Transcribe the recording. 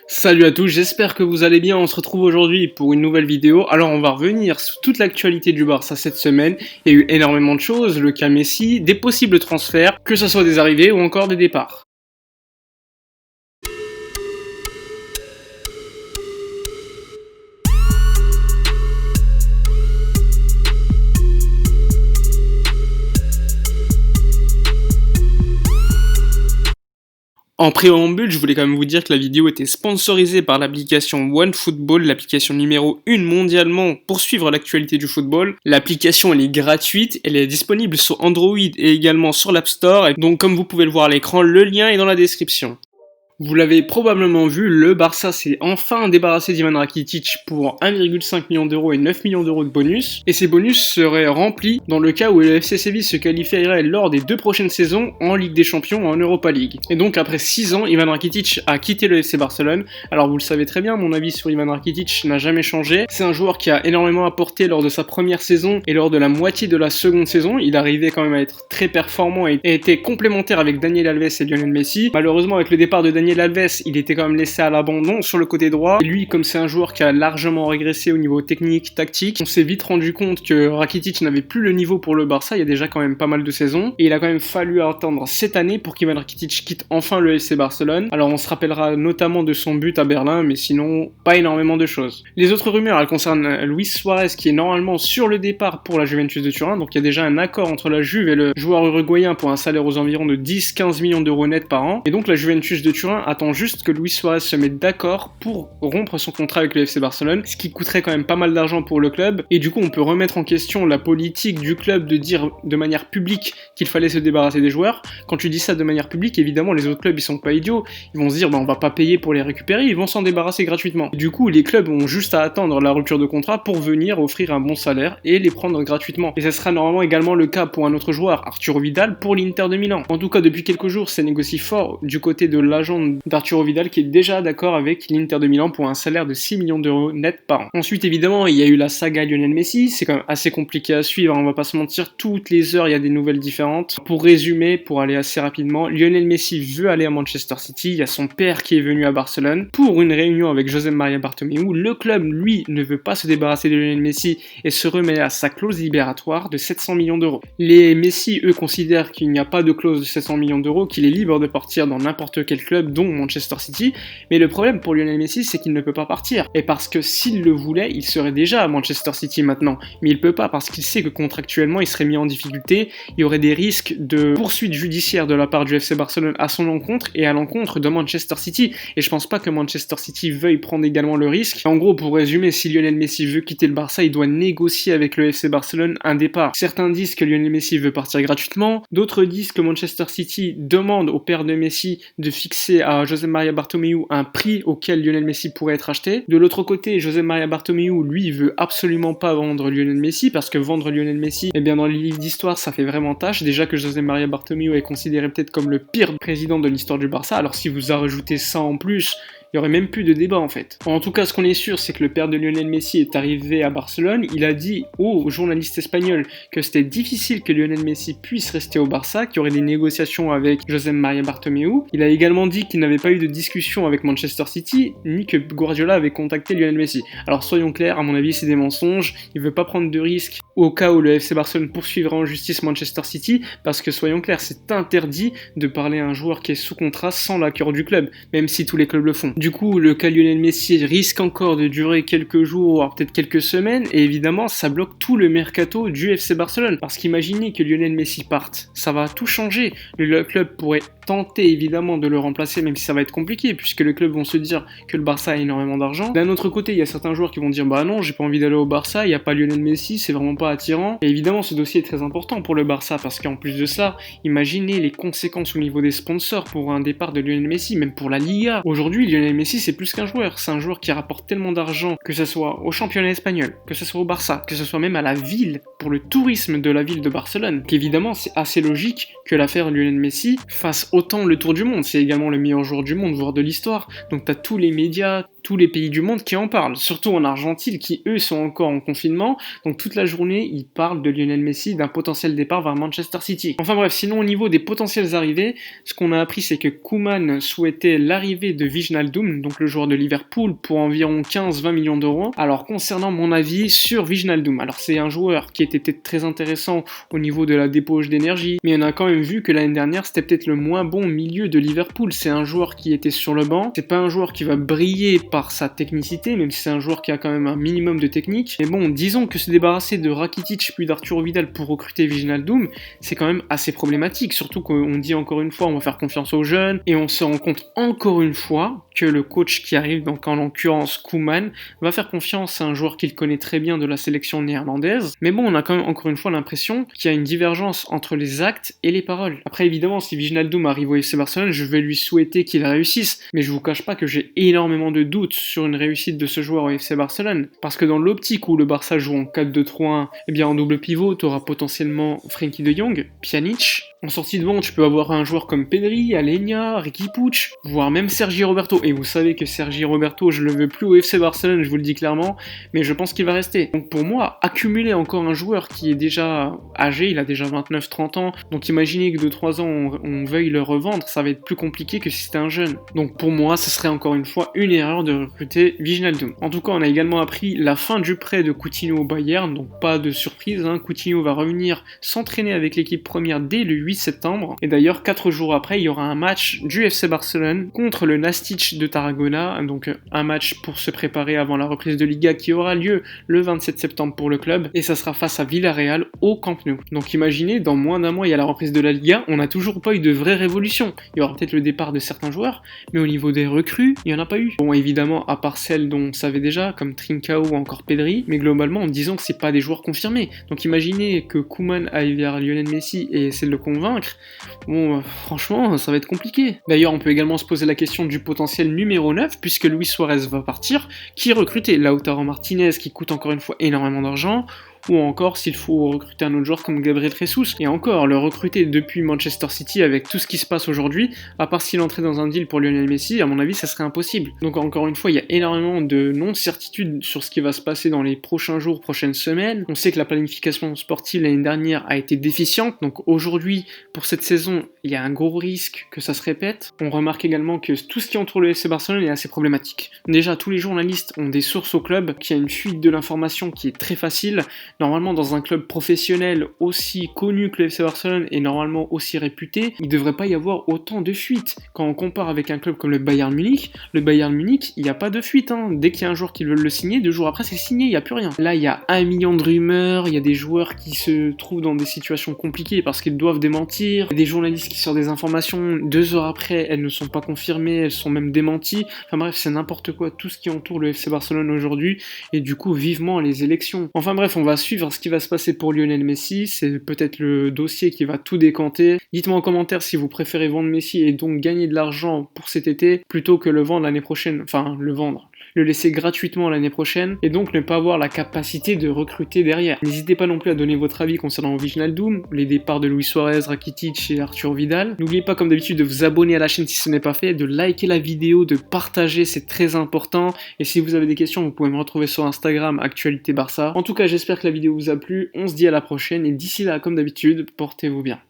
Salut à tous, j'espère que vous allez bien. On se retrouve aujourd'hui pour une nouvelle vidéo. Alors on va revenir sur toute l'actualité du Barça cette semaine. Il y a eu énormément de choses, le cas Messi, des possibles transferts, que ce soit des arrivées ou encore des départs. En préambule, je voulais quand même vous dire que la vidéo était sponsorisée par l'application OneFootball, l'application numéro 1 mondialement pour suivre l'actualité du football. L'application elle est gratuite, elle est disponible sur Android et également sur l'App Store. Donc comme vous pouvez le voir à l'écran, le lien est dans la description. Vous l'avez probablement vu, le Barça s'est enfin débarrassé d'Ivan Rakitic pour 1,5 million d'euros et 9 millions d'euros de bonus. Et ces bonus seraient remplis dans le cas où le FC Séville se qualifierait lors des 2 prochaines saisons en Ligue des Champions ou en Europa League. Et donc après 6 ans, Ivan Rakitic a quitté le FC Barcelone. Alors vous le savez très bien, mon avis sur Ivan Rakitic n'a jamais changé. C'est un joueur qui a énormément apporté lors de sa première saison et lors de la moitié de la seconde saison. Il arrivait quand même à être très performant et était complémentaire avec Daniel Alves et Lionel Messi. Malheureusement avec le départ de Daniel Alves, il était quand même laissé à l'abandon sur le côté droit. Et lui, comme c'est un joueur qui a largement régressé au niveau technique, tactique, on s'est vite rendu compte que Rakitic n'avait plus le niveau pour le Barça. Il y a déjà quand même pas mal de saisons. Et il a quand même fallu attendre cette année pour qu'Ivan Rakitic quitte enfin le FC Barcelone. Alors on se rappellera notamment de son but à Berlin, mais sinon, pas énormément de choses. Les autres rumeurs, elles concernent Luis Suarez qui est normalement sur le départ pour la Juventus de Turin. Donc il y a déjà un accord entre la Juve et le joueur uruguayen pour un salaire aux environs de 10-15 millions d'euros net par an. Et donc la Juventus de Turin attend juste que Luis Suarez se mette d'accord pour rompre son contrat avec le FC Barcelone, ce qui coûterait quand même pas mal d'argent pour le club. Et du coup, on peut remettre en question la politique du club de dire de manière publique qu'il fallait se débarrasser des joueurs. Quand tu dis ça de manière publique, évidemment, les autres clubs, ils sont pas idiots. Ils vont se dire, on va pas payer pour les récupérer, ils vont s'en débarrasser gratuitement. Du coup, les clubs ont juste à attendre la rupture de contrat pour venir offrir un bon salaire et les prendre gratuitement. Et ça sera normalement également le cas pour un autre joueur, Arturo Vidal, pour l'Inter de Milan. En tout cas, depuis quelques jours, c'est négocié fort du côté de l'agent d'Arturo Vidal qui est déjà d'accord avec l'Inter de Milan pour un salaire de 6 millions d'euros net par an. Ensuite, évidemment, il y a eu la saga Lionel Messi, c'est quand même assez compliqué à suivre, on va pas se mentir, toutes les heures il y a des nouvelles différentes. Pour résumer, pour aller assez rapidement, Lionel Messi veut aller à Manchester City, il y a son père qui est venu à Barcelone pour une réunion avec José María Bartomeu. Le club, lui, ne veut pas se débarrasser de Lionel Messi et se remet à sa clause libératoire de 700 millions d'euros. Les Messi, eux, considèrent qu'il n'y a pas de clause de 700 millions d'euros, qu'il est libre de partir dans n'importe quel club, dont Manchester City. Mais le problème pour Lionel Messi, c'est qu'il ne peut pas partir. Et parce que s'il le voulait, il serait déjà à Manchester City maintenant. Mais il peut pas parce qu'il sait que contractuellement, il serait mis en difficulté. Il y aurait des risques de poursuites judiciaires de la part du FC Barcelone à son encontre et à l'encontre de Manchester City. Et je pense pas que Manchester City veuille prendre également le risque. En gros, pour résumer, si Lionel Messi veut quitter le Barça, il doit négocier avec le FC Barcelone un départ. Certains disent que Lionel Messi veut partir gratuitement. D'autres disent que Manchester City demande au père de Messi de fixer à José María Bartomeu un prix auquel Lionel Messi pourrait être acheté. De l'autre côté, José María Bartomeu, lui, veut absolument pas vendre Lionel Messi parce que vendre Lionel Messi, eh bien dans les livres d'histoire, ça fait vraiment tâche. Déjà que José María Bartomeu est considéré peut-être comme le pire président de l'histoire du Barça, alors si vous rajoutez ça en plus, il n'y aurait même plus de débat en fait. En tout cas, ce qu'on est sûr, c'est que le père de Lionel Messi est arrivé à Barcelone. Il a dit aux journalistes espagnols que c'était difficile que Lionel Messi puisse rester au Barça, qu'il y aurait des négociations avec José María Bartomeu. Il a également dit qu'il n'avait pas eu de discussion avec Manchester City, ni que Guardiola avait contacté Lionel Messi. Alors soyons clairs, à mon avis, c'est des mensonges. Il veut pas prendre de risques au cas où le FC Barcelone poursuivra en justice Manchester City, parce que soyons clairs, c'est interdit de parler à un joueur qui est sous contrat sans l'accord du club, même si tous les clubs le font. Du coup, le cas Lionel Messi risque encore de durer quelques jours, voire peut-être quelques semaines, et évidemment, ça bloque tout le mercato du FC Barcelone. Parce qu'imaginez que Lionel Messi parte, ça va tout changer. Le club pourrait tenter évidemment de le remplacer, même si ça va être compliqué, puisque les clubs vont se dire que le Barça a énormément d'argent. D'un autre côté, il y a certains joueurs qui vont dire bah non, j'ai pas envie d'aller au Barça, il n'y a pas Lionel Messi, c'est vraiment pas attirant. Et évidemment, ce dossier est très important pour le Barça, parce qu'en plus de ça, imaginez les conséquences au niveau des sponsors pour un départ de Lionel Messi, même pour la Liga. Aujourd'hui, Lionel Messi, c'est plus qu'un joueur, c'est un joueur qui rapporte tellement d'argent, que ce soit au championnat espagnol, que ce soit au Barça, que ce soit même à la ville, pour le tourisme de la ville de Barcelone, qu'évidemment, c'est assez logique que l'affaire Lionel Messi fasse autant le tour du monde. C'est également le meilleur joueur du monde, voire de l'histoire. Donc t'as tous les médias, tous les pays du monde qui en parlent, surtout en Argentine qui eux sont encore en confinement, donc toute la journée ils parlent de Lionel Messi, d'un potentiel départ vers Manchester City. Enfin bref, sinon au niveau des potentielles arrivées, ce qu'on a appris c'est que Koeman souhaitait l'arrivée de Wijnaldum, donc le joueur de Liverpool, pour environ 15-20 millions d'euros. Alors concernant mon avis sur Wijnaldum, alors c'est un joueur qui était très intéressant au niveau de la dépauche d'énergie, mais on a quand même vu que l'année dernière c'était peut-être le moins bon milieu de Liverpool. C'est un joueur qui était sur le banc, c'est pas un joueur qui va briller par sa technicité, même si c'est un joueur qui a quand même un minimum de technique. Mais bon, disons que se débarrasser de Rakitic puis d'Arturo Vidal pour recruter Wijnaldum, c'est quand même assez problématique, surtout qu'on dit encore une fois on va faire confiance aux jeunes, et on se rend compte encore une fois que le coach qui arrive, donc en l'occurrence Koeman, va faire confiance à un joueur qu'il connaît très bien de la sélection néerlandaise. Mais bon, on a quand même encore une fois l'impression qu'il y a une divergence entre les actes et les paroles. Après évidemment, si Wijnaldum arrive au FC Barcelone, je vais lui souhaiter qu'il réussisse, mais je vous cache pas que j'ai énormément de doutes sur une réussite de ce joueur au FC Barcelone, parce que dans l'optique où le Barça joue en 4-2-3-1, eh bien en double pivot, tu auras potentiellement Frenkie de Jong, Pjanic. En sortie de banc, tu peux avoir un joueur comme Pedri, Aleñá, Riqui Puig, voire même Sergi Roberto. Et vous savez que Sergi Roberto, je le veux plus au FC Barcelone, je vous le dis clairement, mais je pense qu'il va rester. Donc pour moi, accumuler encore un joueur qui est déjà âgé, il a déjà 29-30 ans, donc imaginez que de 3 ans on veuille le revendre, ça va être plus compliqué que si c'était un jeune. Donc pour moi, ce serait encore une fois une erreur de recruter Wijnaldum. En tout cas, on a également appris la fin du prêt de Coutinho au Bayern, donc pas de surprise, Coutinho va revenir s'entraîner avec l'équipe première dès le 8 septembre, et d'ailleurs 4 jours après il y aura un match du FC Barcelone contre le Nastic de Tarragona, donc un match pour se préparer avant la reprise de Liga qui aura lieu le 27 septembre pour le club, et ça sera face à Villarreal au Camp Nou. Donc imaginez, dans moins d'un mois il y a la reprise de la Liga, on n'a toujours pas eu de vraie révolution. Il y aura peut-être le départ de certains joueurs, mais au niveau des recrues, il n'y en a pas eu. Bon, évidemment, à part celles dont on savait déjà, comme Trincao ou encore Pedri, mais globalement en disant que c'est pas des joueurs confirmés. Donc imaginez que Koeman aille vers Lionel Messi et essaie de le convaincre, bon, franchement, ça va être compliqué. D'ailleurs, on peut également se poser la question du potentiel numéro 9, puisque Luis Suarez va partir, qui recruter Lautaro Martinez, qui coûte encore une fois énormément d'argent, ou encore s'il faut recruter un autre joueur comme Gabriel Jesus, et encore, le recruter depuis Manchester City avec tout ce qui se passe aujourd'hui, à part s'il entrait dans un deal pour Lionel Messi, à mon avis ça serait impossible. Donc encore une fois, il y a énormément de non-certitudes sur ce qui va se passer dans les prochains jours, prochaines semaines. On sait que la planification sportive l'année dernière a été déficiente, donc aujourd'hui, pour cette saison, il y a un gros risque que ça se répète. On remarque également que tout ce qui entoure le FC Barcelone est assez problématique. Déjà, tous les journalistes ont des sources au club, qu'il y a une fuite de l'information qui est très facile. Normalement, dans un club professionnel aussi connu que le FC Barcelone et normalement aussi réputé, il ne devrait pas y avoir autant de fuites. Quand on compare avec un club comme le Bayern Munich, il n'y a pas de fuite. Dès qu'il y a un joueur qui veut le signer, 2 jours après c'est signé, il n'y a plus rien. Là, il y a 1 million de rumeurs, il y a des joueurs qui se trouvent dans des situations compliquées parce qu'ils doivent démentir, il y a des journalistes qui sortent des informations, 2 heures après, elles ne sont pas confirmées, elles sont même démenties. Enfin bref, c'est n'importe quoi, tout ce qui entoure le FC Barcelone aujourd'hui, et du coup, vivement les élections. Enfin bref, on va suivre ce qui va se passer pour Lionel Messi, c'est peut-être le dossier qui va tout décanter. Dites-moi en commentaire si vous préférez vendre Messi et donc gagner de l'argent pour cet été, plutôt que le vendre l'année prochaine, le laisser gratuitement l'année prochaine, et donc ne pas avoir la capacité de recruter derrière. N'hésitez pas non plus à donner votre avis concernant Wijnaldum, les départs de Luis Suarez, Rakitic et Arturo Vidal. N'oubliez pas comme d'habitude de vous abonner à la chaîne si ce n'est pas fait, de liker la vidéo, de partager, c'est très important, et si vous avez des questions, vous pouvez me retrouver sur Instagram, Actualité Barça. En tout cas, j'espère que la vidéo vous a plu, on se dit à la prochaine, et d'ici là, comme d'habitude, portez-vous bien.